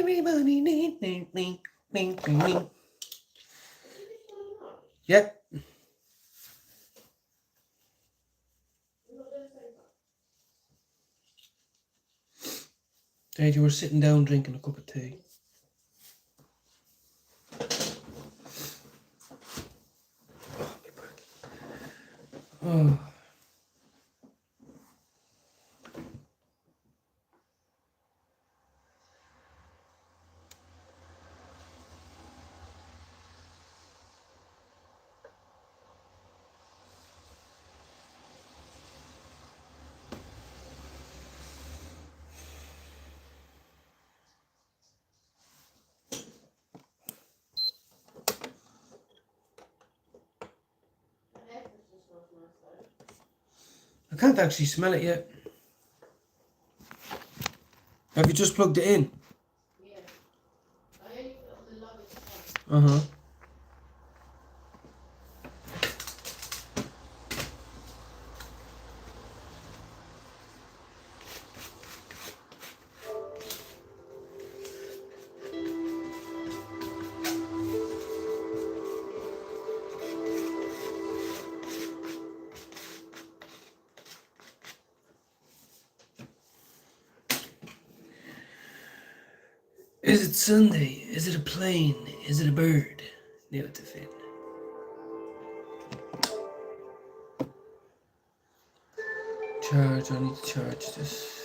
Everybody need. Yep. Dad, you were sitting down drinking a cup of tea. Oh. I can't actually smell it yet. Have you just plugged it in? Yeah. I only put it on the lowest one. Uh-huh. Is it Sunday? Is it a plane? Is it a bird? No, it's a fin. Charge, I need to charge this.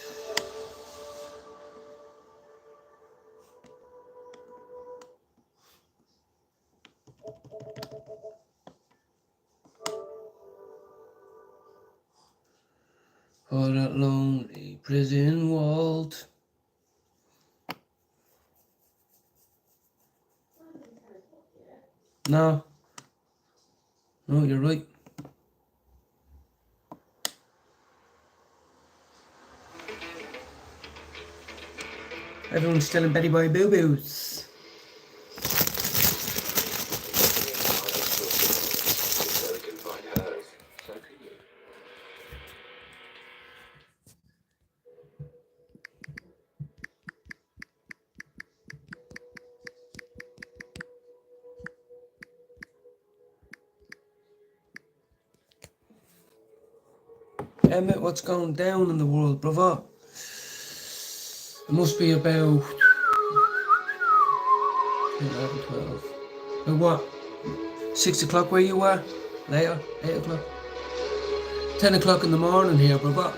All that lonely prison vault. No. No, you're right. Everyone's still in Betty Boy Boo Boos. Emmett, what's going down in the world, brother? It must be about 11, 12. But what? 6 o'clock where you are? Later? 8 o'clock? 10 o'clock in the morning here, brother.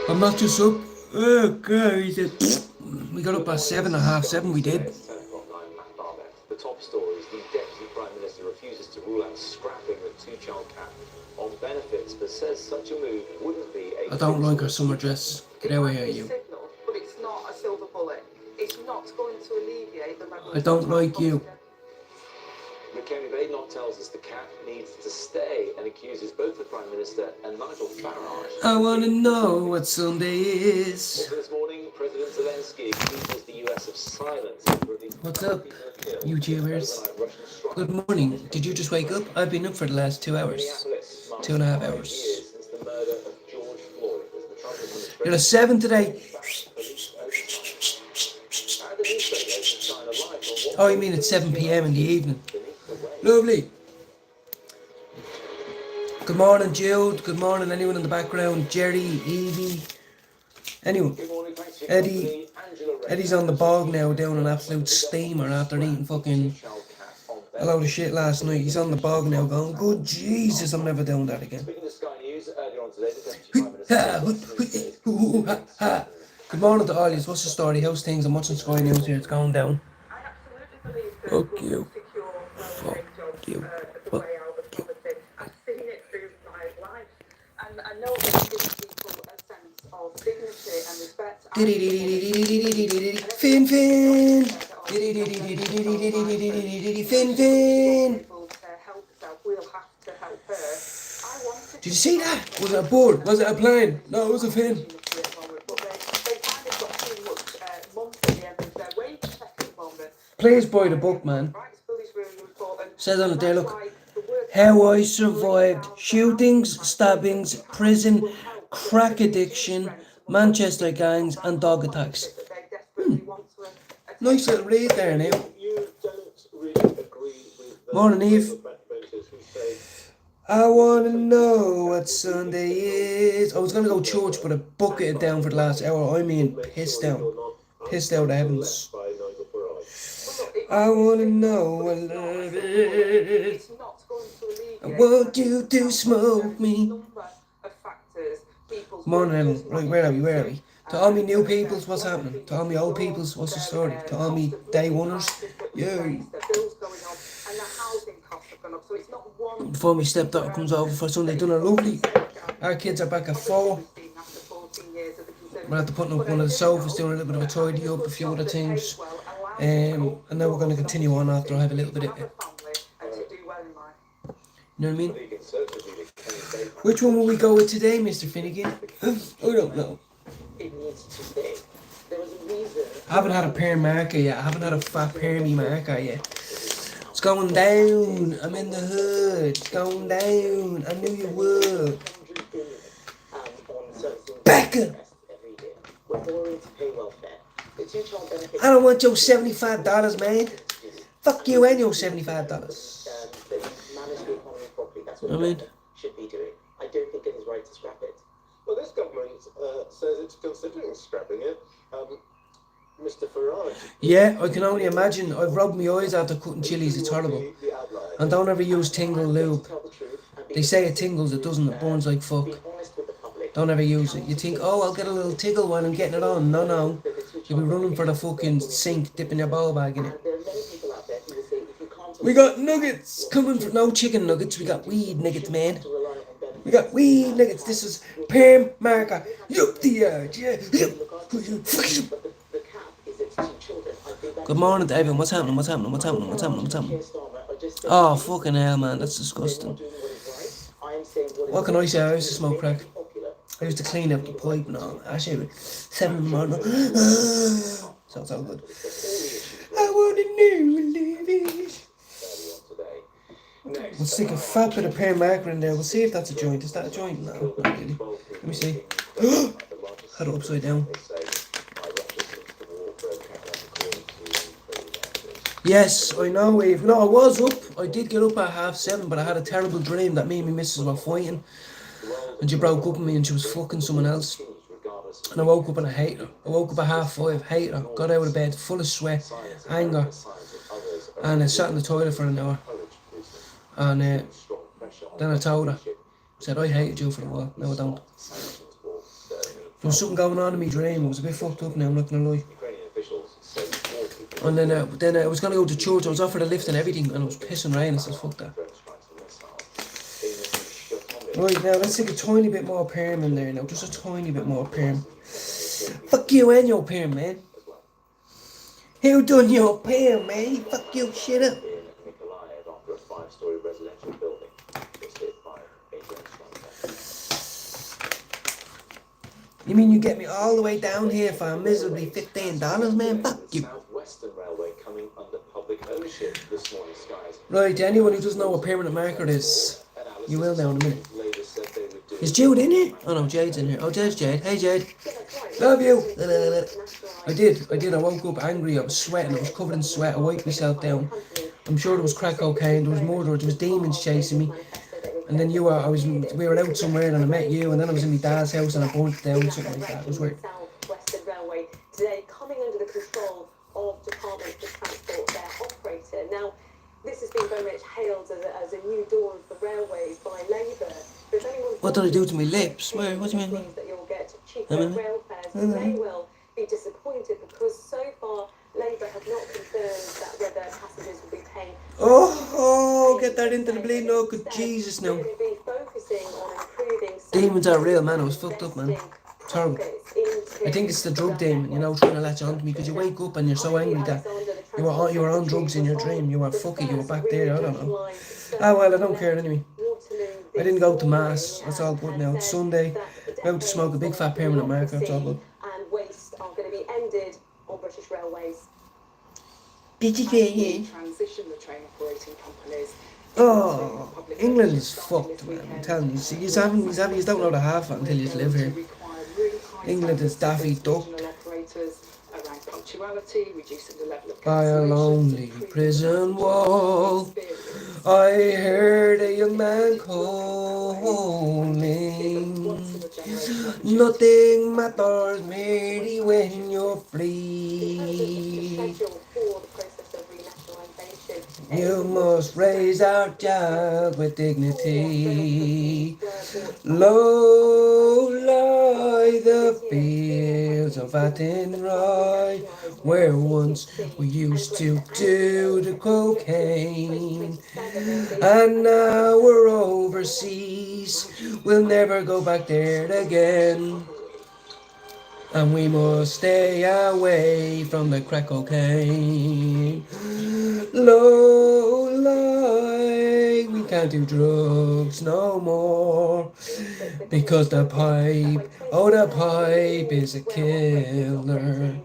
I'm not just up. Oh, God, he said. We got up at 7 or half 7, we did. The top story is the Deputy Prime Minister refuses to rule out scrapping the two-child cap on benefits, but says such a move wouldn't be a... I don't like her summer dress. Get out of here, you. Signal, but it's not a silver bullet. It's not going to alleviate the level I don't like you. McKenny Badenoch tells us the cap needs to stay and accuses both the Prime Minister and Nigel Farage. I want to know what Sunday is. Also this morning, President Zelensky accuses the US of silence. What's up, YouTubers? Good morning. Did you just wake up? I've been up for the last 2 hours. 2.5 hours. You're a 7 today. Oh, you mean it's 7 p.m. in the evening? Lovely. Good morning, Jude. Good morning, anyone in the background. Jerry, Evie, anyone. Eddie. Eddie's on the bog now, down an absolute steamer after eating fucking a load of shit last night. He's on the bog now going, good Jesus, I'm never doing that again. Good morning to all of you. What's the story? How's things? I'm watching Sky News here. It's going down. Fuck you. Fuck you. Fuck you. I've seen it through my life, and I know that gives people a sense of dignity and respect. Fin Fin. Fin Fin. Did you see that? Was it a bird? Was it a plane? No, it was a fin. Please buy the book, man. Says on it there, look. How I survived shootings, stabbings, prison, crack addiction, Manchester gangs and dog attacks. Nice little read there now. You don't really agree with the Morning, Eve. backbenchers who say I wanna know what Sunday is. I was gonna go church, but I bucketed it down for the last hour. I mean, pissed down. Pissed out the heavens. by Nigel Farage. I wanna know what love is. It's not going to alleviate I want you to smoke me. number of factors. People's Morning, wages, Evan. Right, where are we? Where are we? To all me new peoples, what's happening? To all me old peoples, what's the story? To all me day oneers, yeah. Before my stepdaughter comes over for Sunday dinner, lovely. Our kids are back at 4. We're at the putting up one of the sofas, doing a little bit of a tidy up, a few other things. And then we're going to continue on after I have a little bit of it. You know what I mean? Which one will we go with today, Mr. Finnegan? I don't know. It needs to stay. There was a reason. I haven't had a perm marker yet. I haven't had a fat permy marker yet. It's going down. I'm in the hood. It's going down. I knew you would. Becca! We're all into pay welfare. The two-child benefit. I don't want your $75, man. Fuck you and your $75. They manage the economy properly. That's what I mean, government should be doing. I don't think it is right to scrap it. Well, this government says it's considering scrapping it. Mr. Farage. yeah, I can only imagine. I've rubbed my eyes after cutting chilies. It's horrible. The outline. And don't ever use tingle lube. Tell the truth and be They say it tingles, it doesn't. It burns like fuck. honest with the public. Don't ever use it. You think, oh, I'll get a little tickle while I'm getting it on. No, no. You'll be running for the fucking sink, dipping your ball bag in it. And there are many people out there who will say if you can't We got nuggets coming from no chicken nuggets. We got weed nuggets, man. rely on benefits, We got weed nuggets. This is perm marker. Yup the urge, yeah. Yup. but the cap is it's 2 children. I think that Good morning, David. What's happening? What's happening? What's happening? What's happening? What's happening? Keir Starmer are just saying Oh, fucking hell, man. That's disgusting. doing what is right. I am saying what is What can I say? I used to smoke crack. popular. I used to clean up the pipe and all. Actually, 7 in the morning. So it's all good. I want a new living. We'll stick a fat bit of perm marker in there. We'll see if that's a joint. Is that a joint? No, not really. Let me see. Had it upside down. Yes, I know, Eve. No, I was up. I did get up at 7:30, but I had a terrible dream that me and my missus were fighting. And she broke up with me and she was fucking someone else. And I woke up and I hate her. I woke up at 5:30, hate her. Got out of bed full of sweat, anger. And I sat in the toilet for an hour. And then I told her. Said, I hated you for a while. No, I don't. There was something going on in my dream. It was a bit fucked up now, I'm not gonna lie. And then I was gonna go to church. I was offered a lift and everything, and it was pissing rain. I said, fuck that. Right, now let's take a tiny bit more perm in there now. Just a tiny bit more perm. Fuck you and your perm, man. Who done your perm, man? Fuck you, shit up. After a 5-story residential building was hit by a You mean you get me all the way down here for a miserably $15, man? Fuck you. Southwestern Railway coming under public ownership this morning, skies. Right, anyone who doesn't know what permanent marker is, you will now in a minute. Labour said they would do Is Jude in here? Oh no, Jade's in here. Oh, there's Jade. Hey, Jade. Love you. I did. I woke up angry. I was sweating. I was covered in sweat. I wiped myself down. I'm sure there was crack cocaine. There was murder. There was demons chasing me. And then we were out somewhere and I met you. And then I was in my dad's house and I burnt it down. Something like that. It was weird. Southwestern Railway today coming under the control of Department for Transport, their operator. Now, this has been very much hailed as a new dawn for railways by Labour. What did I do to my lips? Where? What do you mean? That you'll get cheaper rail fares, and they will be disappointed because so far Labour have not confirmed that whether passengers will be paying. Oh, get that into the bleeding oh, good Jesus no. They're going to be focusing on improving Demons are real, man. I was fucked up, man. It's horrible. I think it's the drug demon, you know, trying to latch onto me because you wake up and you're so angry that you were on drugs in your dream. You were fucking, you were back there. I don't know. Ah well, I don't care anyway. I didn't go to mass. That's all good now. It's Sunday. I'm out to smoke a big fat permanent marker. It's all good. And waste are going to be ended on British Railways. Transition the train operating companies. Oh, England is fucked, man. I'm telling you. See, you don't know the half until you live here. England is daffy duck. sexuality, reducing the level of By a cancellations, lonely improving prison the wall, experience. I heard a young man It will come that way, calling. and it's a once-in-a-generation opportunity. Nothing matters, Mary, when you're In terms of the free. schedule for the process of renationalisation, You must raise our child with dignity. Low lie the fields of Athenry, where once we used to do the cocaine. And now we're overseas, we'll never go back there again. And we must stay away from the crack cocaine. Low light, we can't do drugs no more. Because the pipe, oh the pipe is a killer.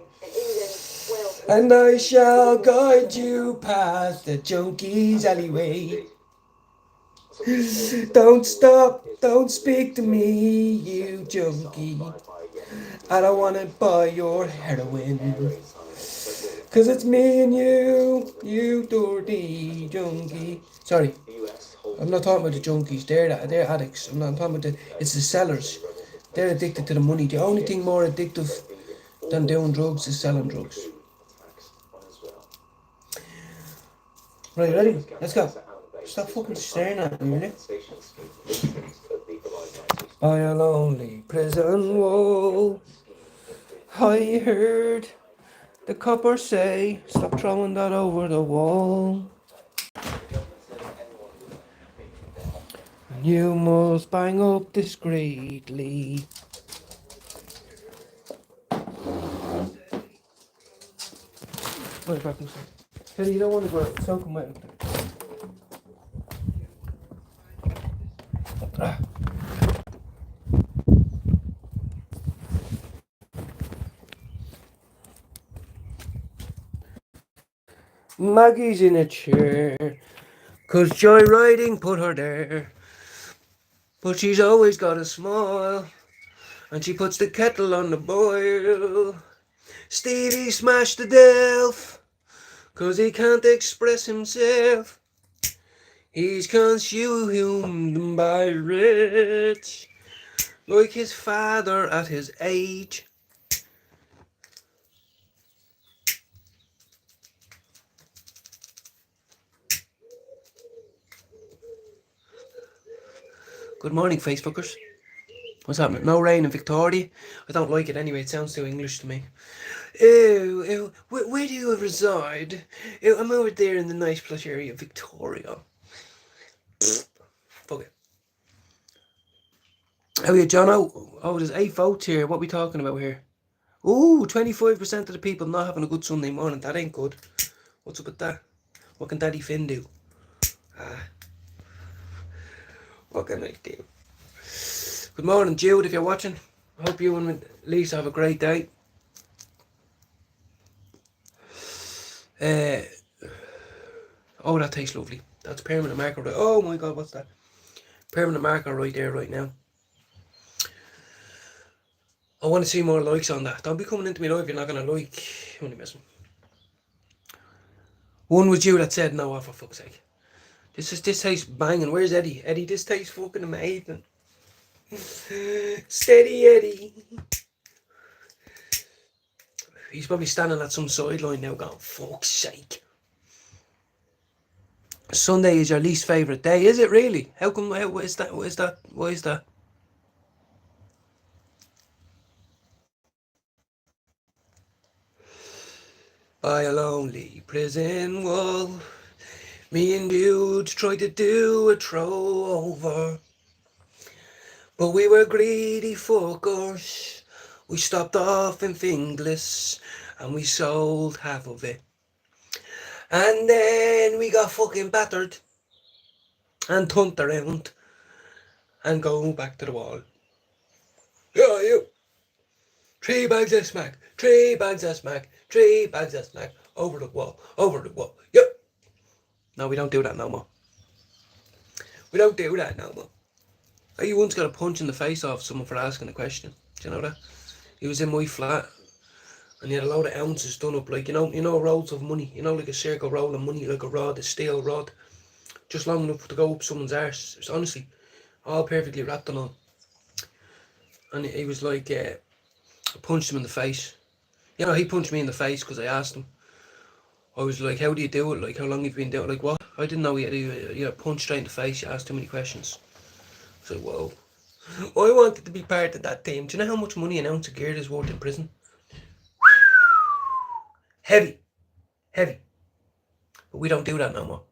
And I shall guide you past the junkies alleyway. Don't stop, don't speak to me, you junkie. I don't wanna buy your heroin. Cause it's me and you dirty junkie. Sorry, I'm not talking about the junkies, they're addicts. I'm not talking about it's the sellers. They're addicted to the money. The only thing more addictive than doing drugs is selling drugs. Right, ready? Let's go. Stop fucking staring at me, really. By a lonely prison wall, I heard the copper say, stop throwing that over the wall. You must bang up discreetly. Wait, back inside. Teddy, you don't want to go out. Soaking wet. Maggie's in a chair, 'cause joyriding put her there. But she's always got a smile, and she puts the kettle on the boil. Stevie smashed the Delph, 'cause he can't express himself. He's consumed by rich, like his father at his age. Good morning, Facebookers. What's happening? No rain in Victoria? I don't like it anyway, it sounds too English to me. Ew, where do you reside? Ew, I'm over there in the nice plush area of Victoria. Fuck it. Oh yeah, John, oh, there's 8 votes here. What are we talking about here? Ooh, 25% of the people not having a good Sunday morning. That ain't good. What's up with that? What can Daddy Finn do? What can I do? Good morning, Jude, if you're watching. I hope you and Lisa have a great day. Oh, that tastes lovely. That's permanent marker. Oh my God, what's that? Permanent marker right there, right now. I want to see more likes on that. Don't be coming into me live, you're not going to like. I'm only messing. One was you that said no, for fuck's sake. This tastes banging. Where's Eddie? Eddie, this tastes fucking amazing. Steady Eddie. He's probably standing at some sideline now going, fuck's sake. Sunday is your least favourite day, is it really? How come, what is that? Why is that? By a lonely prison wall, me and Jude tried to do a throw over, but we were greedy fuckers. We stopped off in Finglas and we sold half of it. And then we got fucking battered and thumped around and go back to the wall. Yeah, you. 3 bags of smack, 3 bags of smack, 3 bags of smack, over the wall, yep. No, we don't do that no more. We don't do that no more. I once got a punch in the face off someone for asking a question. Do you know that? He was in my flat And he had a load of ounces done up, like, you know, rolls of money, you know, like a circle roll of money, like a rod, a steel rod, just long enough to go up someone's arse. It's honestly all perfectly wrapped and all. And he was like, I punched him in the face. You know, he punched me in the face because I asked him. I was like, how do you do it? Like, how long have you been doing it? Like, what? I didn't know he had to, you know, punch straight in the face. You asked too many questions. I was like, whoa. I wanted to be part of that team. Do you know how much money an ounce of gear is worth in prison? Heavy. Heavy. But we don't do that no more.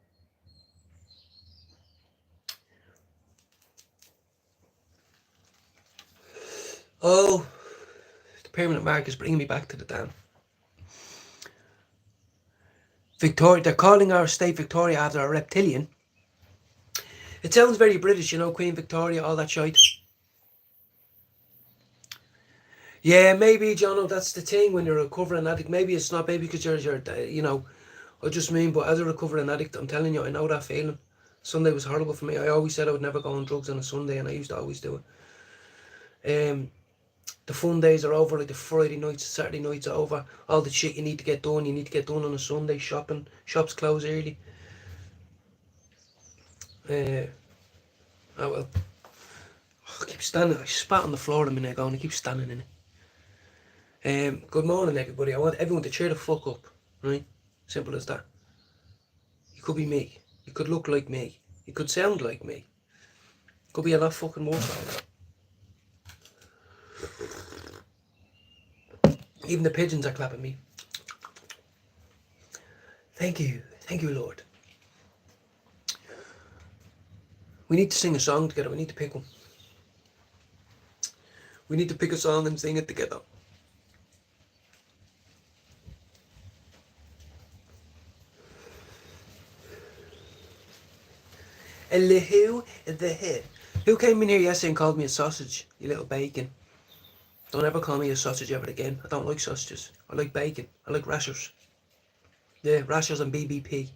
Oh, the permanent mark is bringing me back to the dam. Victoria, they're calling our state Victoria after a reptilian. It sounds very British, you know, Queen Victoria, all that shite. Yeah, maybe, Jono, that's the thing when you're a recovering addict. Maybe it's not, maybe because you're, you know, I just mean, but as a recovering addict, I'm telling you, I know that feeling. Sunday was horrible for me. I always said I would never go on drugs on a Sunday, and I used to always do it. The fun days are over, like the Friday nights, Saturday nights are over. All the shit you need to get done on a Sunday. Shopping, shops close early. Oh well. I keep standing, I spat on the floor a minute ago and I keep standing in it. Good morning everybody. I want everyone to cheer the fuck up, right? Simple as that. You could be me. You could look like me. You could sound like me. Could be a lot fucking worse all that. Even the pigeons are clapping me. Thank you, Lord. We need to sing a song together. We need to pick one. We need to pick a song and sing it together. Hello, who came in here yesterday and called me a sausage? You little bacon. Don't ever call me a sausage ever again. I don't like sausages. I like bacon. I like rashers. Yeah, rashers and BBP.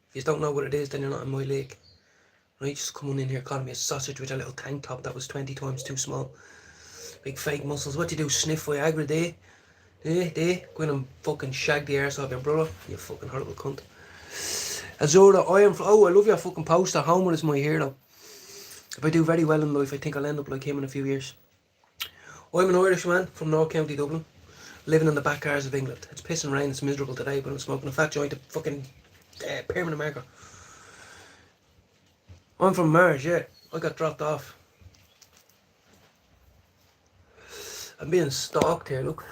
If you don't know what it is, then you're not in my league. Right, just coming in here calling me a sausage with a little tank top that was 20 times too small. Big fake muscles. What do you do? Sniff Viagra there? Go in and fucking shag the arse off your brother. You fucking horrible cunt. Azura, I love your fucking poster. Homer is my hero. If I do very well in life, I think I'll end up like him in a few years. I'm an Irishman from North County Dublin, living in the back cars of England. It's pissing rain, it's miserable today, but I'm smoking a fat joint of fucking permanent marker. I'm from Mars, yeah. I got dropped off. I'm being stalked here, look.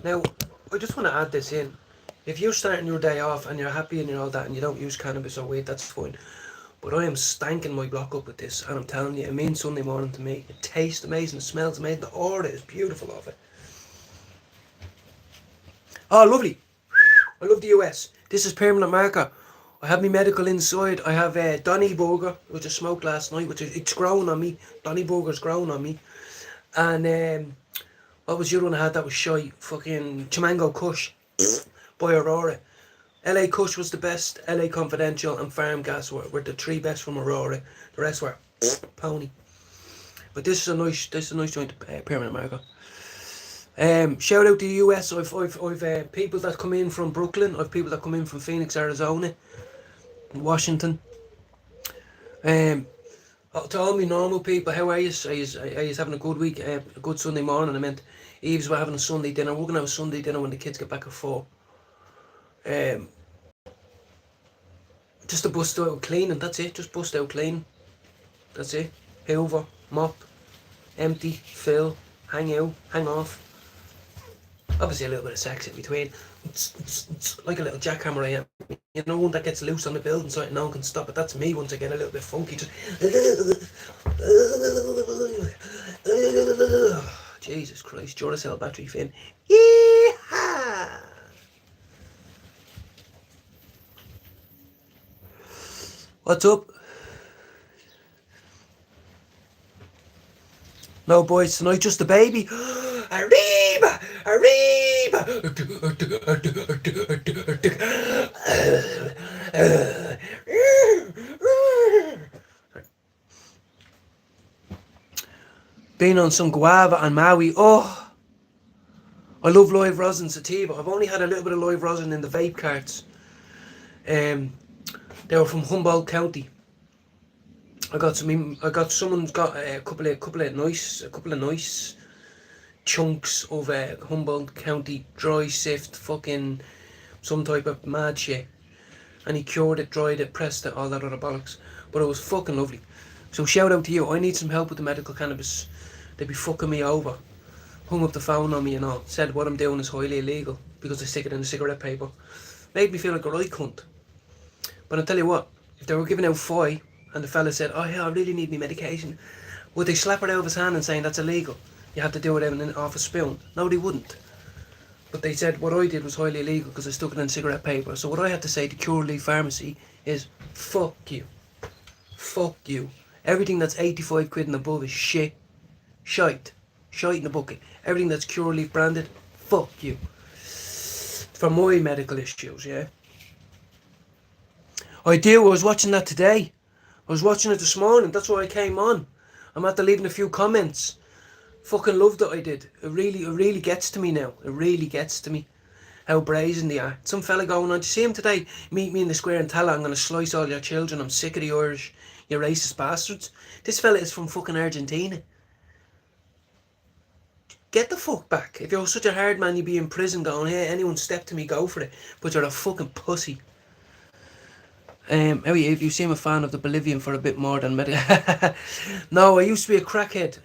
Now, I just want to add this in. If you're starting your day off and you're happy and you're all that and you don't use cannabis or weed, that's fine. But I am stanking my block up with this, and I'm telling you, it means Sunday morning to me. It tastes amazing, it smells amazing, the aura is beautiful of it. Oh, lovely. I love the US. This is permanent marker. I have my medical inside. I have Donny Burger, which I smoked last night, which it's growing on me. Donny Burger's growing on me. And what was the other one I had that was shy? Fucking Chimango Kush by Aurora. LA Kush was the best. LA Confidential and Farm Gas were the three best from Aurora. The rest were pony. But this is a nice joint, permanent marker. Shout out to the US. I've people that come in from Brooklyn. I've people that come in from Phoenix, Arizona, Washington. To all my normal people, how are you? Are you having a good week? A good Sunday morning. I meant Eve's we're having a Sunday dinner. We're gonna have a Sunday dinner when the kids get back at 4. Just to bust out cleaning. That's it. Just bust out cleaning. That's it. Hoover, mop, empty, fill, hang out, hang off. Obviously a little bit of sex in between. It's like a little jackhammer I am. You know, one that gets loose on the building so no one can stop it. That's me once I get a little bit funky. Just Jesus Christ, Duracell battery fin. Yeehaw! What's up? No boys tonight, just a baby. Arriba! Arriba! Been on some guava and Maui. Oh, I love live rosin sativa. I've only had a little bit of live rosin in the vape carts. They were from Humboldt County. Someone's got a couple of nice chunks of Humboldt County dry sift fucking some type of mad shit, and he cured it, dried it, pressed it, all that other bollocks. But it was fucking lovely. So shout out to you. I need some help with the medical cannabis. They'd be fucking me over. Hung up the phone on me and all. Said what I'm doing is highly illegal because I stick it in the cigarette paper. Made me feel like a right cunt. But I'll tell you what, if they were giving out FOI and the fella said, oh yeah, I really need me medication, would they slap it out of his hand and saying that's illegal? You have to do it off a spoon. No, they wouldn't. But they said what I did was highly illegal because I stuck it in cigarette paper. So what I had to say to Curaleaf Pharmacy is, fuck you. Fuck you. Everything that's 85 quid and above is shit. Shite. Shite in the bucket. Everything that's Curaleaf branded, fuck you. For my medical issues, yeah. I was watching that today. I was watching it this morning, that's why I came on. I'm after leaving a few comments. Fucking loved it I did. It really gets to me now. It really gets to me. How brazen they are. Some fella going on, do you see him today? Meet me in the square and tell her I'm going to slice all your children. I'm sick of the Irish, you racist bastards. This fella is from fucking Argentina. Get the fuck back. If you're such a hard man, you'd be in prison going, hey, anyone step to me, go for it. But you're a fucking pussy. If you seem a fan of the Bolivian for a bit more than No, I used to be a crackhead.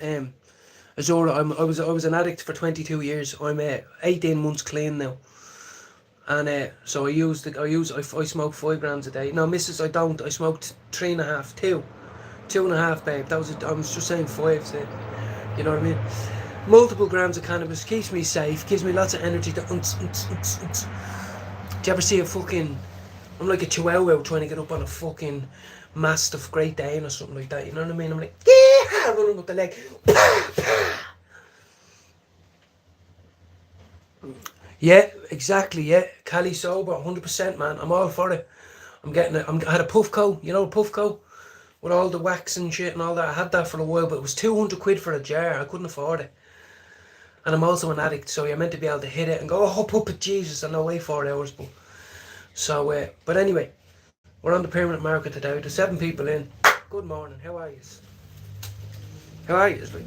Azora, I was an addict for 22 years. I'm 18 months clean now. And so I smoke 5 grams a day. No, missus, I don't. I smoked 3.5, 2.5, babe. I was just saying 5, so, you know what I mean? Multiple grams of cannabis keeps me safe, gives me lots of energy to Do you ever see a fucking, I'm like a chihuahua trying to get up on a fucking mastiff Great Dane or something like that, you know what I mean? I'm like, yeah, running up the leg. Yeah, exactly, yeah. Cali sober, 100%, man. I'm all for it. I had a Puffco, you know, Puffco? With all the wax and shit and all that. I had that for a while, but it was 200 quid for a jar. I couldn't afford it. And I'm also an addict, so you're meant to be able to hit it and go, oh, puppet Jesus, and I'll wait 4 hours. But anyway, we're on the permanent market today. There's 7 people in. Good morning, how are you? How are you, like?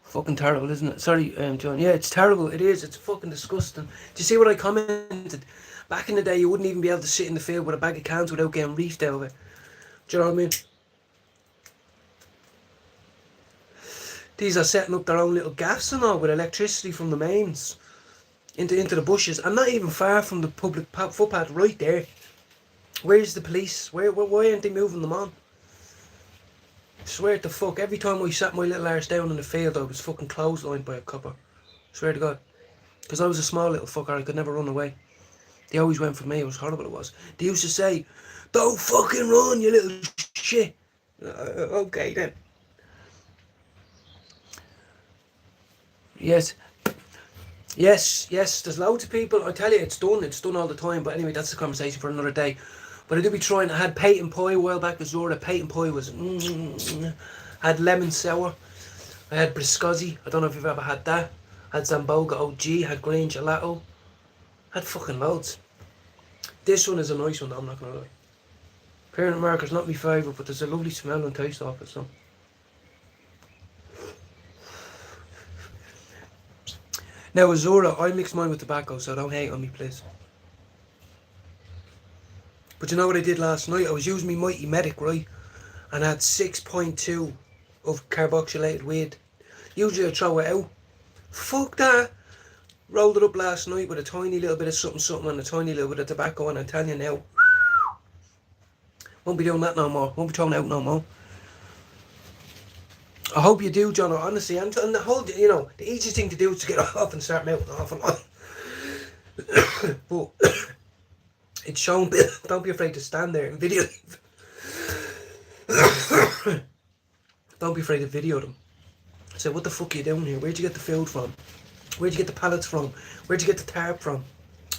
Fucking terrible, isn't it? Sorry, John. Yeah, it's terrible. It is. It's fucking disgusting. Do you see what I commented? Back in the day, you wouldn't even be able to sit in the field with a bag of cans without getting reefed out of it. Do you know what I mean? These are setting up their own little gaffs and all with electricity from the mains into the bushes. I'm not even far from the public footpath right there. Where's the police? Why aren't they moving them on? I swear to fuck, every time I sat my little arse down in the field, I was fucking clotheslined by a copper. Swear to God. Because I was a small little fucker, I could never run away. They always went for me, it was horrible it was. They used to say, don't fucking run, you little shit. Okay then. Yes, there's loads of people, I tell you, it's done all the time, but anyway, that's a conversation for another day. But I do be trying, I had Peyton Pie a while back, Azora. Peyton Pie was, had lemon sour, I had Briscozzi, I don't know if you've ever had that, had Zamboga OG, had green gelato, had fucking loads. This one is a nice one, I'm not gonna lie. Permanent marker's not my favourite, but there's a lovely smell and taste off it, so. Now Azora, I mix mine with tobacco, so don't hate on me, please. But you know what I did last night? I was using my Mighty Medic, right? And I had 6.2 of carboxylated weed. Usually I throw it out. Fuck that. Rolled it up last night with a tiny little bit of something and a tiny little bit of tobacco, and I'm telling you now, won't be doing that no more. Won't be throwing it out no more. I hope you do, John, honestly. And the whole, you know, the easiest thing to do is to get off and start mouthing off and on. But it's shown, don't be afraid to stand there and video. Don't be afraid to video them. Say, what the fuck are you doing here? Where'd you get the food from? Where'd you get the pallets from? Where'd you get the tarp from?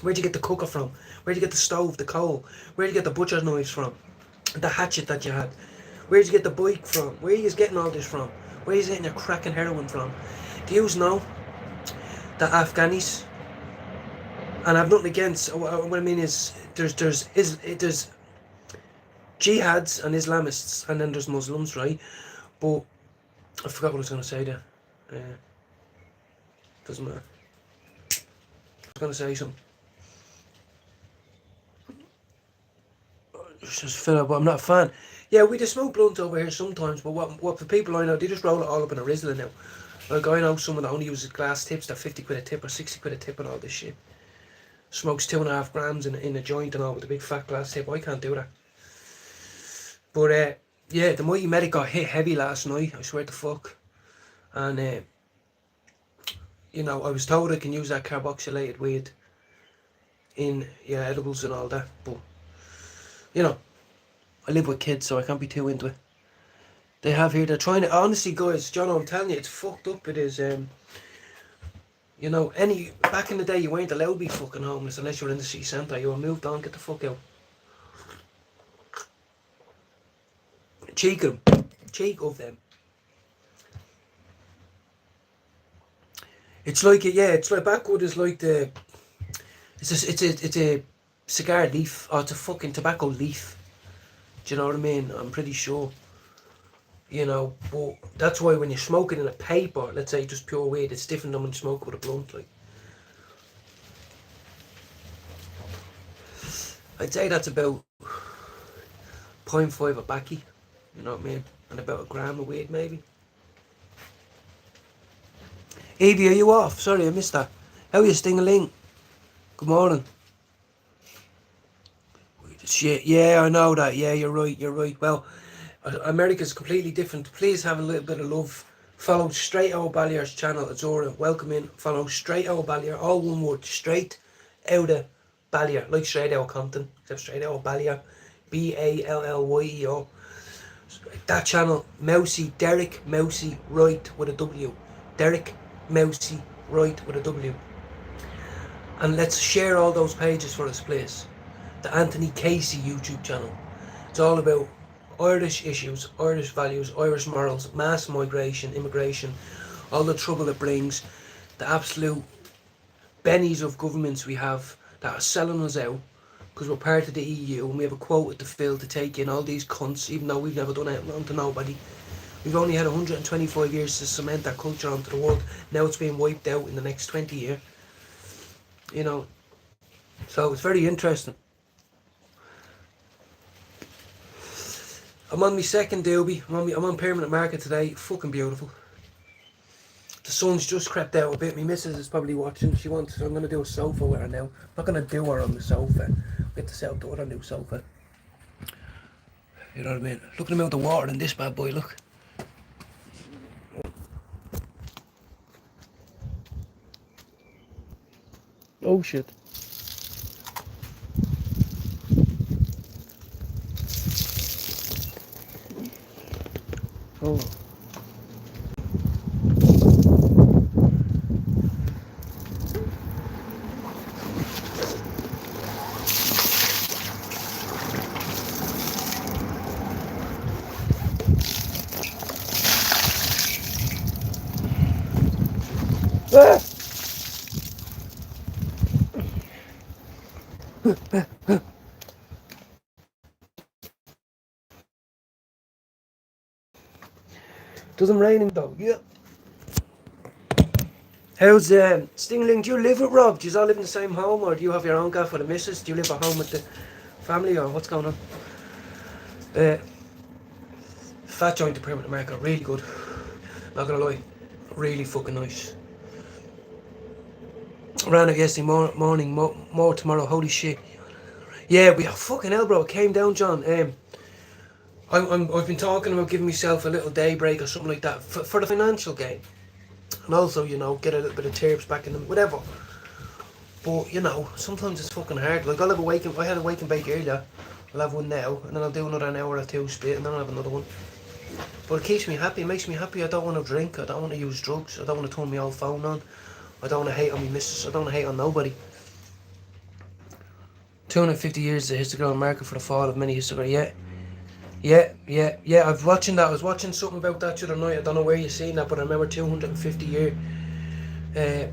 Where'd you get the cooker from? Where'd you get the stove, the coal? Where'd you get the butcher's knives from? The hatchet that you had? Where'd you get the bike from? Where are you getting all this from? Where are you getting your cracking heroin from? Do you know that Afghanis, and I've nothing against, what I mean is, there's jihads and Islamists, and then there's Muslims, right? But I forgot what I was going to say there. Doesn't matter. I was going to say something. Just fill up, but I'm not a fan. Yeah, we just smoke blunt over here sometimes, but what the people I know, they just roll it all up in a Rizzler now. Like, I know someone that only uses glass tips, they're 50 quid a tip or 60 quid a tip and all this shit. Smokes 2.5 grams in a joint and all with a big fat glass tip. I can't do that. But yeah, the Mighty Medic got hit heavy last night, I swear to fuck. And you know, I was told I can use that carboxylated weed in edibles and all that, but you know, I live with kids, so I can't be too into it. They have here, they're trying to, honestly guys, John, I'm telling you, it's fucked up. It is. You know, back in the day, you weren't allowed to be fucking homeless unless you were in the city centre. You were moved on, get the fuck out. Cheek of them. Cheek of them. It's like, it's like backwood is like the, it's a cigar leaf, or it's a fucking tobacco leaf. Do you know what I mean? I'm pretty sure. You know, but that's why when you smoke it in a paper, let's say just pure weed, it's different than when you smoke it with a blunt, like. I'd say that's about 0.5 of backy, you know what I mean? And about a gram of weed, maybe. Evie, are you off? Sorry, I missed that. How are you, Sting-a-ling? Good morning. Shit, yeah, I know that. Yeah, you're right. Well, America's completely different. Please have a little bit of love. Follow Straight Outta Ballier's channel, Azora. Welcome in. Follow Straight Outta Ballier, all one word. Straight Outta Ballier, like Straight Outta Compton, except Straight Outta Ballier. Ballyer. That channel, Mousy, Derek Mousy Wright with a W. Derek Mousy Wright with a W. And let's share all those pages for this place. The Anthony Casey YouTube channel. It's all about Irish issues, Irish values, Irish morals, mass migration, immigration, all the trouble it brings, the absolute bennies of governments we have that are selling us out because we're part of the EU and we have a quota to fill to take in all these cunts, even though we've never done anything wrong to nobody. We've only had 125 years to cement that culture onto the world. Now it's being wiped out in the next 20 years. You know, so it's very interesting. I'm on my second doobie. I'm on permanent market today. Fucking beautiful. The sun's just crept out a bit. My missus is probably watching. She wants. I'm gonna do a sofa with her now. I'm not gonna do her on the sofa. We have to set up the other new sofa. You know what I mean? Look at the amount of water in this bad boy. Look. Oh shit. Oh. Ah! Doesn't rain though, yeah. How's Stingling? Do you live with Rob? Do you all live in the same home, or do you have your own gaff with the missus? Do you live at home with the family, or what's going on? Fat joint to permanent market, really good. Not gonna lie, really fucking nice. Ran it yesterday morning, more tomorrow. Holy shit! Yeah, we fucking hell, bro. It came down, John. I've been talking about giving myself a little day break or something like that for the financial gain, and also, you know, get a little bit of tips back in them, whatever. But you know, sometimes it's fucking hard. Like I had a wake and bake earlier. I'll have one now, and then I'll do another an hour or two split, and then I'll have another one. But it keeps me happy. It makes me happy. I don't want to drink. I don't want to use drugs. I don't want to turn my old phone on. I don't want to hate on my missus. I don't want to hate on nobody. 250 years is the histogram marker for the fall of many histogram. Yeah, Yeah, I was watching that. I was watching something about that the other night. I don't know where you seen that, but I remember 250 year the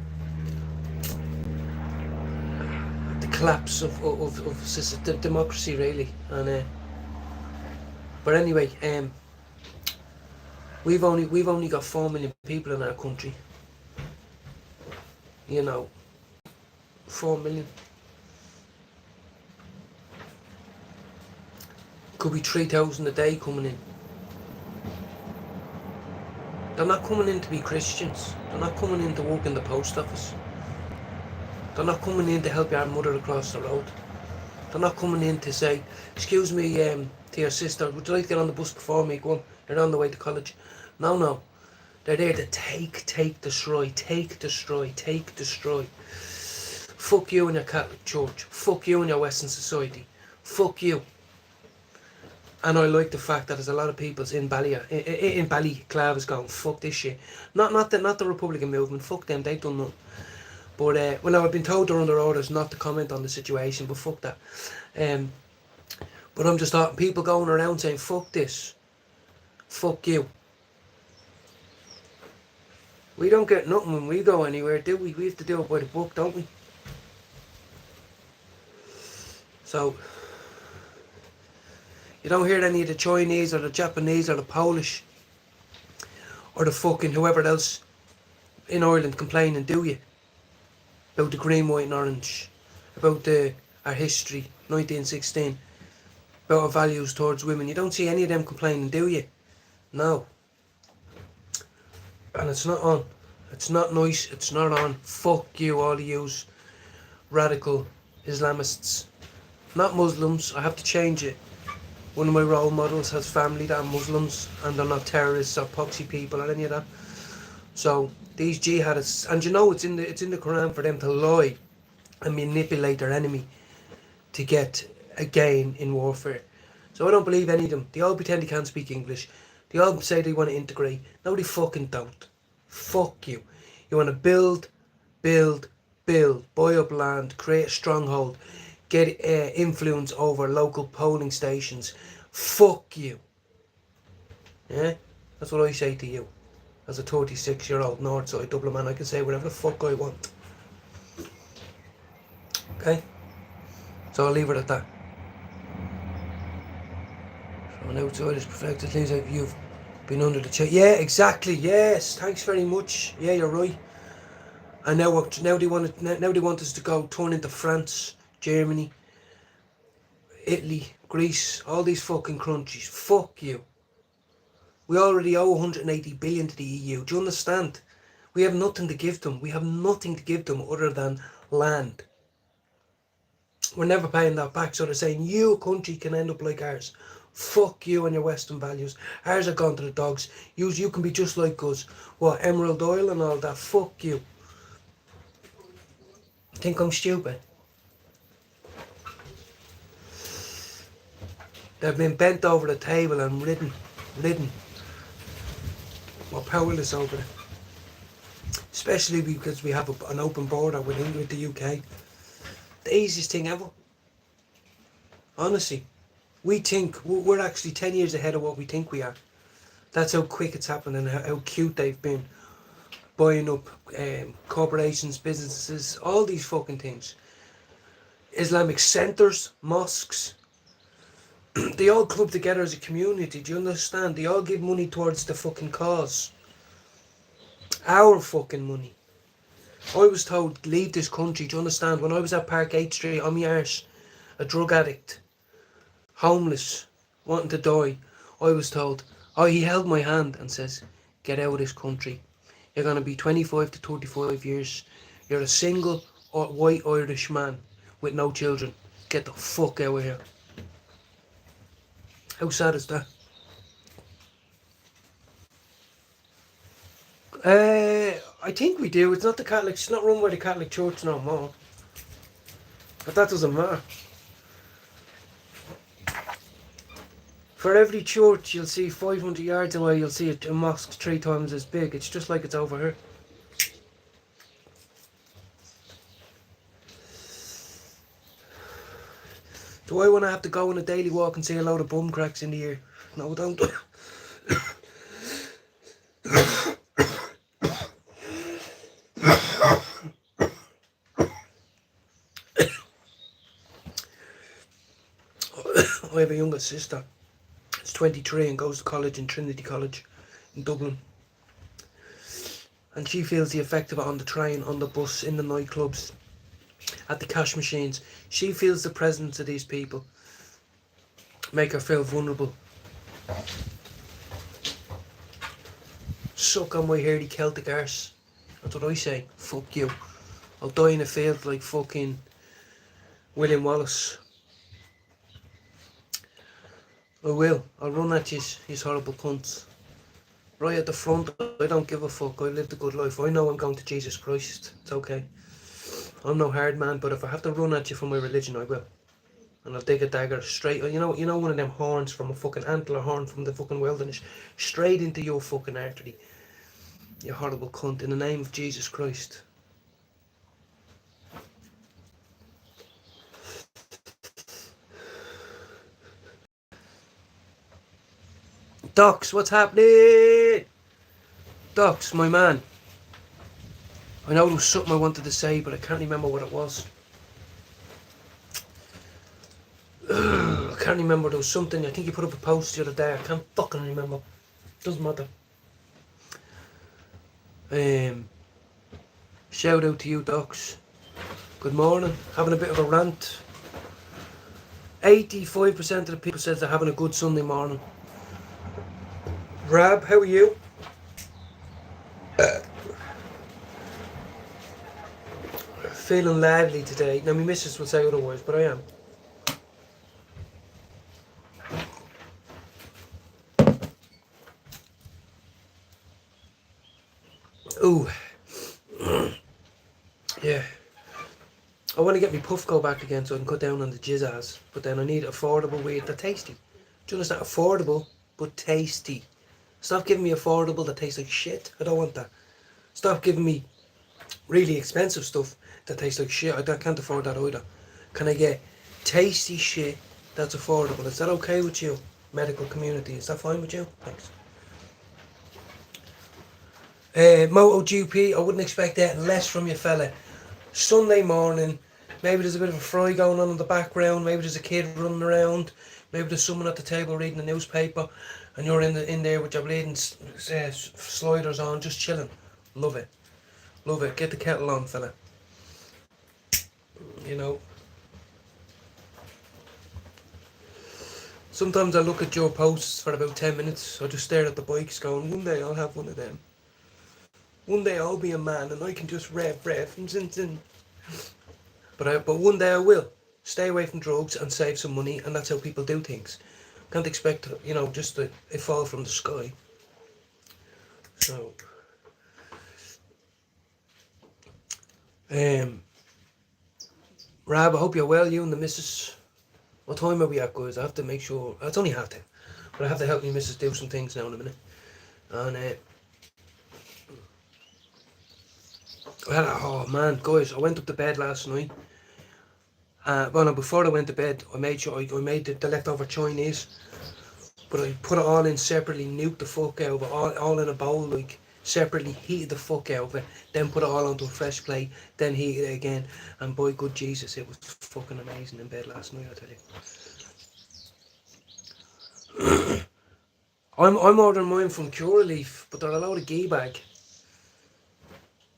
collapse of the democracy, really. And but anyway, we've only got 4 million people in our country. You know, 4 million. Could be 3,000 a day coming in. They're not coming in to be Christians. They're not coming in to work in the post office. They're not coming in to help your mother across the road. They're not coming in to say, excuse me, to your sister, would you like to get on the bus before me? Go on, you're on the way to college. No. They're there to take, destroy. Fuck you and your Catholic Church. Fuck you and your Western society. Fuck you. And I like the fact that there's a lot of people in Ballyclave going, fuck this shit. Not the Republican movement, fuck them, they've done nothing. But, well, now I've been told they're under orders not to comment on the situation, but fuck that. But I'm just talking, people going around saying, fuck this. Fuck you. We don't get nothing when we go anywhere, do we? We have to do it by the book, don't we? So, you don't hear any of the Chinese or the Japanese or the Polish or the fucking whoever else in Ireland complaining, do you? About the green, white and orange, about our history, 1916, about our values towards women. You don't see any of them complaining, do you? No. And it's not on. It's not nice. It's not on. Fuck you, all of yous radical Islamists. Not Muslims. I have to change it. One of my role models has family that are Muslims and they're not terrorists or proxy people or any of that. So these jihadists, and you know it's in the Quran for them to lie and manipulate their enemy to get a gain in warfare. So I don't believe any of them. They all pretend they can't speak English. They all say they want to integrate. No, they fucking don't. Fuck you. You want to build, buy up land, create a stronghold, get influence over local polling stations. Fuck you. Yeah? That's what I say to you. As a 36-year-old Northside Dublin man, I can say whatever the fuck I want. Okay? So I'll leave it at that. So an outsider's perfected things like you've been under the chair. Yeah, exactly. Yes. Thanks very much. Yeah, you're right. And now they want us to go turn into France, Germany, Italy, Greece, all these fucking countries. Fuck you. We already owe 180 billion to the EU. Do you understand? We have nothing to give them. We have nothing to give them other than land. We're never paying that back. So they're saying, you country can end up like ours. Fuck you and your Western values. Ours are gone to the dogs. You can be just like us. What, Emerald Oil and all that? Fuck you. Think I'm stupid? They've been bent over the table and ridden. We're powerless over it. Especially because we have an open border with the UK. The easiest thing ever. Honestly. We think we're actually 10 years ahead of what we think we are. That's how quick it's happening and how cute they've been. Buying up corporations, businesses, all these fucking things. Islamic centres, mosques. They all club together as a community, do you understand? They all give money towards the fucking cause. Our fucking money. I was told, leave this country, do you understand? When I was at Park 8th Street on my arse, a drug addict, homeless, wanting to die, I was told, he held my hand and says, get out of this country. You're going to be 25 to 35 years. You're a single white Irish man with no children. Get the fuck out of here. How sad is that? I think we do. It's not the Catholic. It's not run by the Catholic Church no more. But that doesn't matter. For every church you'll see 500 yards away, you'll see a mosque 3 times as big. It's just like it's over here. Do I want to have to go on a daily walk and see a load of bum cracks in the ear? No, don't. I have a younger sister. She's 23 and goes to college in Trinity College in Dublin. And she feels the effect of it on the train, on the bus, in the nightclubs, at the cash machines. She feels the presence of these people make her feel vulnerable. Suck on my hairy Celtic arse. That's what I say. Fuck you. I'll die in a field like fucking William Wallace. I will. I'll run at you horrible cunts. Right at the front, I don't give a fuck. I lived a good life. I know I'm going to Jesus Christ. It's okay. I'm no hard man, but if I have to run at you for my religion, I will. And I'll dig a dagger straight, you know one of them horns from a fucking antler horn from the fucking wilderness, straight into your fucking artery. You horrible cunt, in the name of Jesus Christ. Docs, what's happening? Docs, my man. I know there was something I wanted to say, but I can't remember what it was. I can't remember, there was something, I think you put up a post the other day, I can't fucking remember. Doesn't matter. Shout out to you, Docs. Good morning. Having a bit of a rant. 85% of the people says they're having a good Sunday morning. Rab, how are you? Feeling lively today. Now my missus will say otherwise, but I am. Ooh. Yeah. I want to get my Puffco back again so I can cut down on the jizzazz. But then I need affordable weed. They're tasty. Do you understand? Affordable, but tasty. Stop giving me affordable that tastes like shit. I don't want that. Stop giving me really expensive stuff that tastes like shit. I can't afford that either. Can I get tasty shit that's affordable? Is that okay with you, medical community? Is that fine with you? Thanks. MotoGP, I wouldn't expect that less from you, fella. Sunday morning, maybe there's a bit of a fry going on in the background, maybe there's a kid running around, maybe there's someone at the table reading the newspaper, and you're in there with your bleeding sliders on, just chilling. Love it. Love it. Get the kettle on, fella. You know. Sometimes I look at your posts for about 10 minutes. I just stare at the bikes going, one day I'll have one of them. One day I'll be a man and I can just rev and zin. But one day I will. Stay away from drugs and save some money, and that's how people do things. Can't expect, just a fall from the sky. So, Rab, I hope you're well, you and the missus. What time are we at, guys? I have to make sure, it's only half 10, but I have to help me missus do some things now in a minute. And, oh man, guys, I went up to bed last night. Before I went to bed, I made sure I made the leftover Chinese, but I put it all in separately, nuked the fuck out of it, all in a bowl, like, separately, heated the fuck out of it, then put it all onto a fresh plate, then heated it again, and by good Jesus, it was fucking amazing in bed last night, I tell you. I'm ordering mine from Curaleaf, but they're a load of gee bag.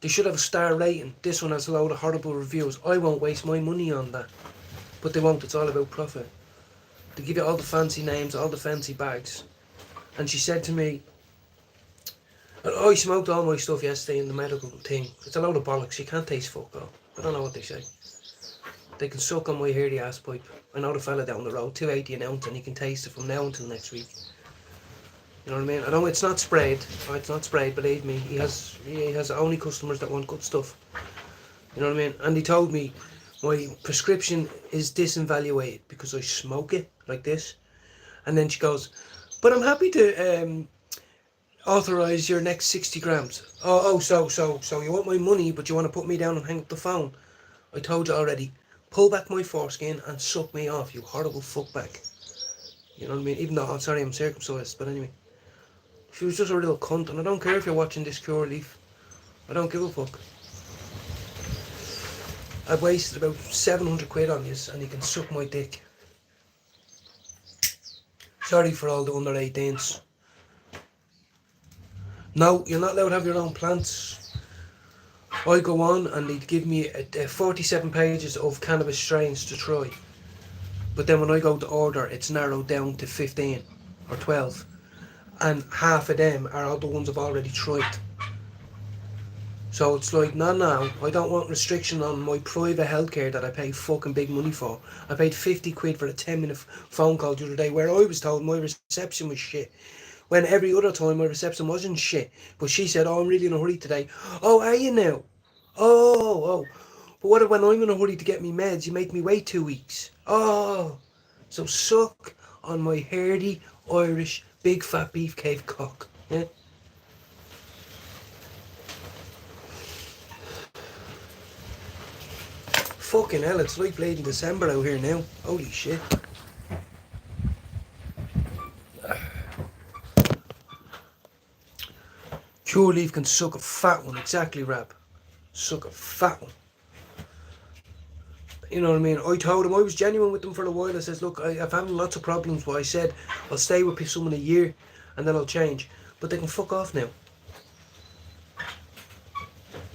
They should have a star rating. This one has a load of horrible reviews. I won't waste my money on that. But they won't. It's all about profit. They give you all the fancy names, all the fancy bags. And she said to me, I smoked all my stuff yesterday in the medical thing. It's a load of bollocks. You can't taste fuck all. I don't know what they say. They can suck on my hairy ass pipe. I know the fella down the road, $2.80 an ounce, and you can taste it from now until next week. You know what I mean? I know it's not sprayed. It's not sprayed, believe me. He has only customers that want good stuff. You know what I mean? And he told me my prescription is disinvaluated because I smoke it like this. And then she goes, but I'm happy to authorise your next 60 grams. So you want my money, but you want to put me down and hang up the phone? I told you already. Pull back my foreskin and suck me off, you horrible fuckbag. You know what I mean? Even though, I'm sorry, I'm circumcised, but anyway. She was just a real cunt, and I don't care if you're watching this, Cure Leaf. I don't give a fuck. I've wasted about 700 quid on this, and you can suck my dick. Sorry for all the under 18s. No, you're not allowed to have your own plants. I go on and they'd give me 47 pages of cannabis strains to try. But then when I go to order, it's narrowed down to 15 or 12. And half of them are all the ones I've already tried. So it's like, no, I don't want restriction on my private healthcare that I pay fucking big money for. I paid 50 quid for a 10-minute phone call the other day where I was told my reception was shit. When every other time my reception wasn't shit. But she said, oh, I'm really in a hurry today. Oh, are you now? Oh. But what if when I'm in a hurry to get me meds, you make me wait 2 weeks? Oh. So suck on my hardy Irish big fat beefcake cock. Yeah? Fucking hell, it's like late in December out here now. Holy shit. Cure Leaf can suck a fat one, exactly, Rab. Suck a fat one. You know what I mean? I told him, I was genuine with them for a while. I says, look, I've having lots of problems, but I said I'll stay with someone a year and then I'll change. But they can fuck off now.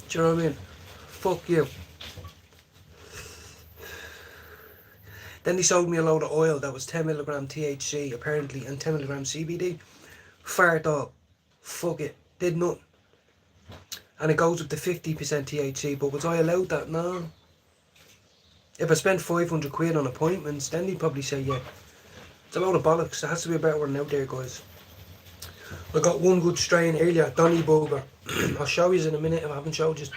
Do you know what I mean? Fuck you. Then they sold me a load of oil that was 10 milligram THC apparently and 10 milligram CBD. Fart all. Fuck it. Did nothing. And it goes up to 50% THC, but was I allowed that? No. If I spent 500 quid on appointments, then they'd probably say yeah. It's a load of bollocks. There has to be a better one out there, guys. I got one good strain earlier, Donny Bugger. I'll show you in a minute if I haven't showed you.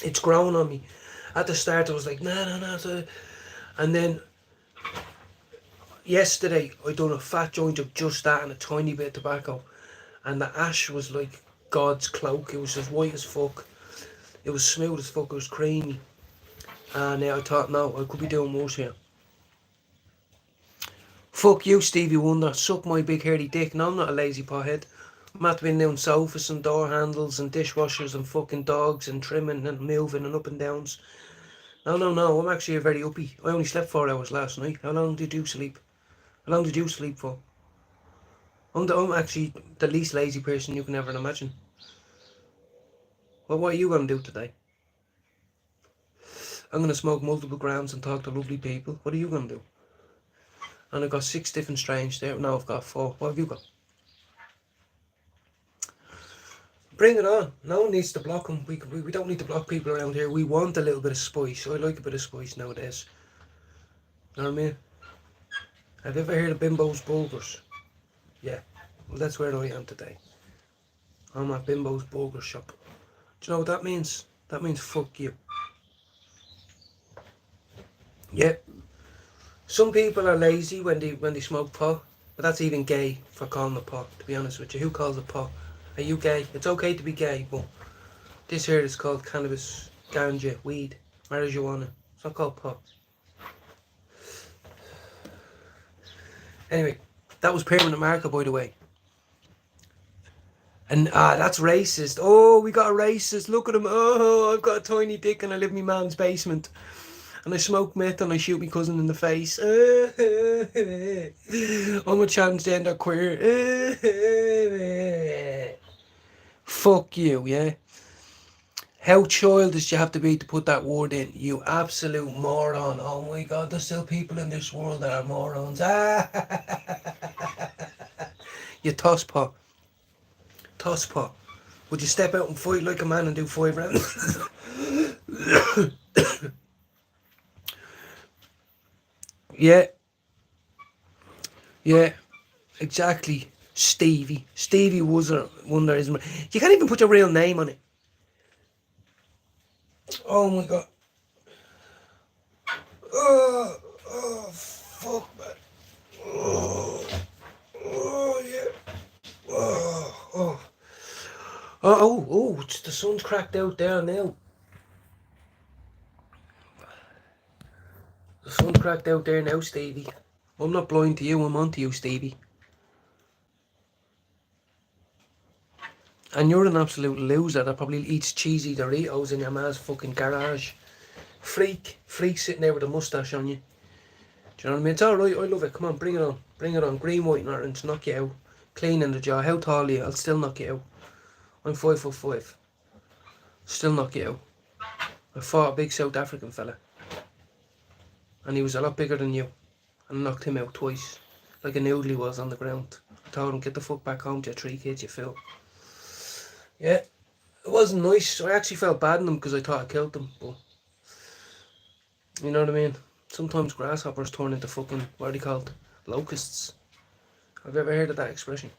It's grown on me. At the start I was like, no. And then yesterday I done a fat joint of just that and a tiny bit of tobacco. And the ash was like God's cloak. It was just white as fuck. It was smooth as fuck. It was creamy. And I thought, no, I could be doing worse here. Fuck you, Stevie Wonder. Suck my big hairy dick. No, I'm not a lazy pothead. I'm at been doing sofas and door handles and dishwashers and fucking dogs and trimming and moving and up and downs. No. I'm actually a very uppy. I only slept 4 hours last night. How long did you sleep? How long did you sleep for? I'm actually the least lazy person you can ever imagine. Well, what are you going to do today? I'm going to smoke multiple grams and talk to lovely people. What are you going to do? And I've got 6 different strains there. Now I've got 4. What have you got? Bring it on. No one needs to block them. We don't need to block people around here. We want a little bit of spice. I like a bit of spice nowadays. You know what I mean? Have you ever heard of Bimbo's Burgers? Yeah. Well, that's where I am today. I'm at Bimbo's Burger Shop. Do you know what that means? That means fuck you. Yeah. Some people are lazy when they smoke pot, but that's even gay for calling it pot, to be honest with you. Who calls it pot? Are you gay? It's okay to be gay, but this here is called cannabis, ganja, weed, marijuana. It's not called pot. Anyway, that was Permanent Marker, by the way. And that's racist. Oh, we got a racist. Look at him. Oh, I've got a tiny dick and I live in my man's basement. And I smoke meth and I shoot my cousin in the face. I'm a transgender queer. Fuck you, yeah? How childish do you have to be to put that word in? You absolute moron. Oh my God, there's still people in this world that are morons. You tosspot. Tosspot. Would you step out and fight like a man and do 5 rounds? Yeah, exactly. Stevie Wonder is. You can't even put your real name on it. Oh my God. Oh, fuck, man. Oh, yeah. Oh, the sun's cracked out there now. The sun's cracked out there now, Stevie. I'm not blind to you, I'm onto you, Stevie. And you're an absolute loser that probably eats cheesy Doritos in your ma's fucking garage. Freak sitting there with a moustache on you. Do you know what I mean? It's alright, I love it. Come on, bring it on. Bring it on. Green, white and orange, knock you out. Clean in the jaw. How tall are you? I'll still knock you out. I'm 5'5". Still knock you out. I fought a big South African fella. And he was a lot bigger than you. And knocked him out twice. Like a noodle he was on the ground. I told him, get the fuck back home to your 3 kids, you fool. Yeah. It wasn't nice. I actually felt bad in them because I thought I killed them. But you know what I mean? Sometimes grasshoppers turn into fucking, what are they called? Locusts. Have you ever heard of that expression?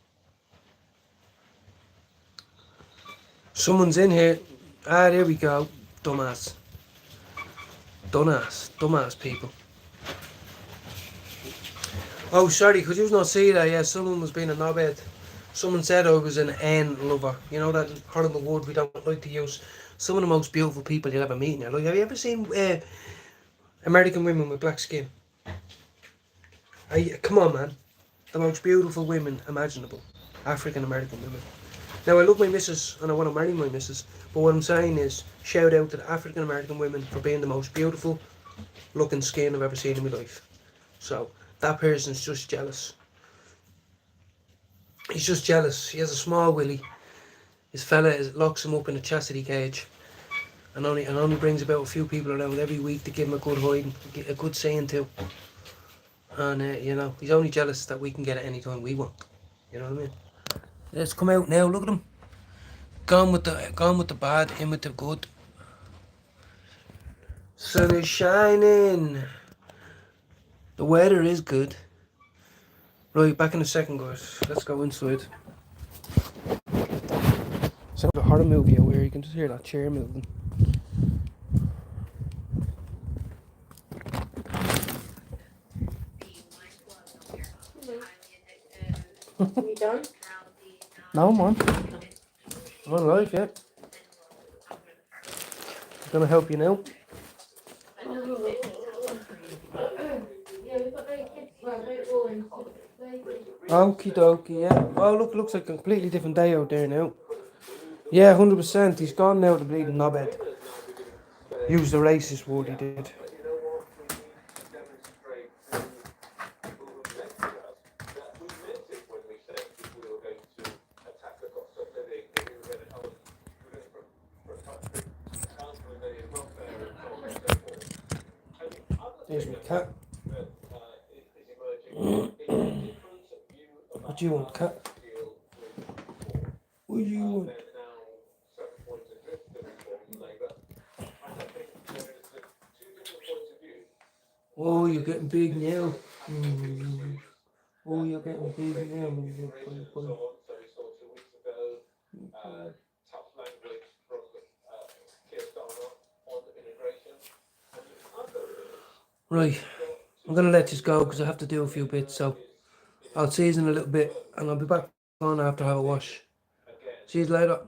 Someone's in here. Ah, there we go. Dumbass. Dumbass people. Oh, sorry, could you not see that? Yeah, someone was being a knobhead. Someone said I was an N lover. You know that horrible word we don't like to use. Some of the most beautiful people you'll ever meet in your life. Have you ever seen American women with black skin? Come on, man. The most beautiful women imaginable. African American women. Now, I love my missus and I want to marry my missus. But what I'm saying is, shout out to the African American women for being the most beautiful looking skin I've ever seen in my life. So, that person's just jealous. He's just jealous. He has a small willy. His fella locks him up in a chastity cage. And only brings about a few people around every week to give him a good hiding, a good saying to. And, you know, he's only jealous that we can get it anytime we want. You know what I mean? Let's come out now, look at him. Gone with the bad, in with the good. Sun is shining. The weather is good. Right, back in a second, guys. Let's go inside. Sounds a horror movie out here. You can just hear that chair moving. You done? No, man. I'm on live, yeah. I'm gonna help you now. Okie dokie, yeah. Oh, look, looks like a completely different day out there now. Yeah, 100%. He's gone now, the bleeding knobhead. Used the racist word he did. There's my cat. What do you want, cat? What do you want? Oh, you're getting big now. Oh, you're getting big now. Right, I'm going to let this go because I have to do a few bits, so I'll see you in a little bit and I'll be back on after I have a wash. See you later.